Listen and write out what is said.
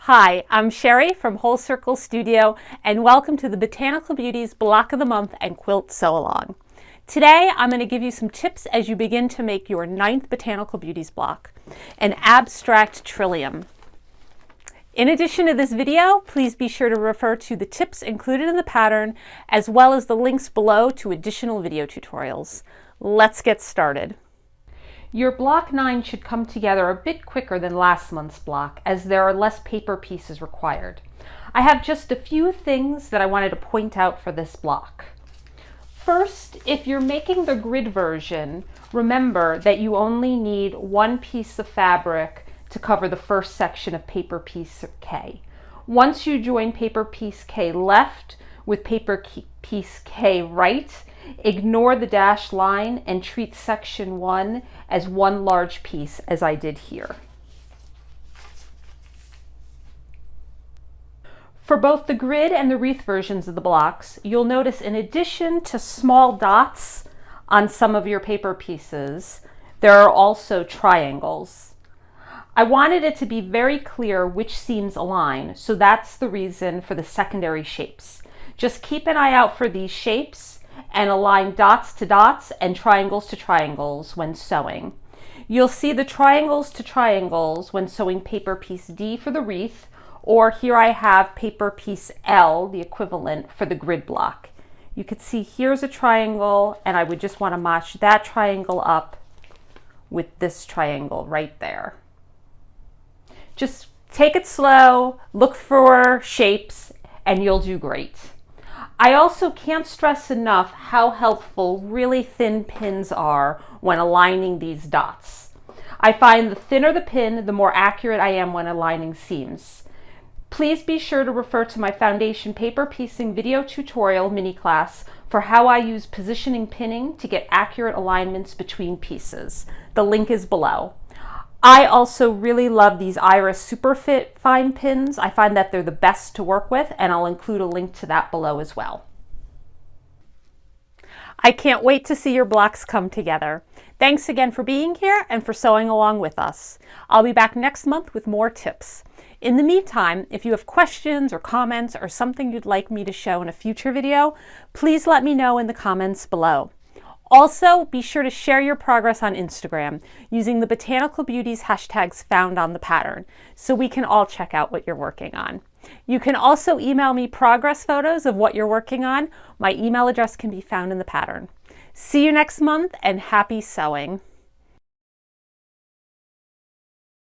Hi, I'm Sherry from Whole Circle Studio, and welcome to the Botanical Beauties Block of the Month and Quilt Sew Along. Today, I'm going to give you some tips as you begin to make your 9th Botanical Beauties block, an abstract trillium. In addition to this video, please be sure to refer to the tips included in the pattern, as well as the links below to additional video tutorials. Let's get started. Your block 9 should come together a bit quicker than last month's block, as there are less paper pieces required. I have just a few things that I wanted to point out for this block. First, if you're making the grid version, remember that you only need one piece of fabric to cover the first section of paper piece K. Once you join paper piece K left with paper piece K right, ignore the dashed line and treat section 1 as one large piece, as I did here. For both the grid and the wreath versions of the blocks, you'll notice in addition to small dots on some of your paper pieces, there are also triangles. I wanted it to be very clear which seams align, so that's the reason for the secondary shapes. Just keep an eye out for these shapes and align dots to dots and triangles to triangles when sewing. You'll see the triangles to triangles when sewing paper piece D for the wreath, or here I have paper piece L, the equivalent, for the grid block. You can see here's a triangle, and I would just want to match that triangle up with this triangle right there. Just take it slow, look for shapes, and you'll do great. I also can't stress enough how helpful really thin pins are when aligning these dots. I find the thinner the pin, the more accurate I am when aligning seams. Please be sure to refer to my foundation paper piecing video tutorial mini class for how I use positioning pinning to get accurate alignments between pieces. The link is below. I also really love these Iris Superfit fine pins. I find that they're the best to work with, and I'll include a link to that below as well. I can't wait to see your blocks come together. Thanks again for being here and for sewing along with us. I'll be back next month with more tips. In the meantime, if you have questions or comments or something you'd like me to show in a future video, please let me know in the comments below. Also, be sure to share your progress on Instagram using the Botanical Beauties hashtags found on the pattern so we can all check out what you're working on. You can also email me progress photos of what you're working on. My email address can be found in the pattern. See you next month, and happy sewing!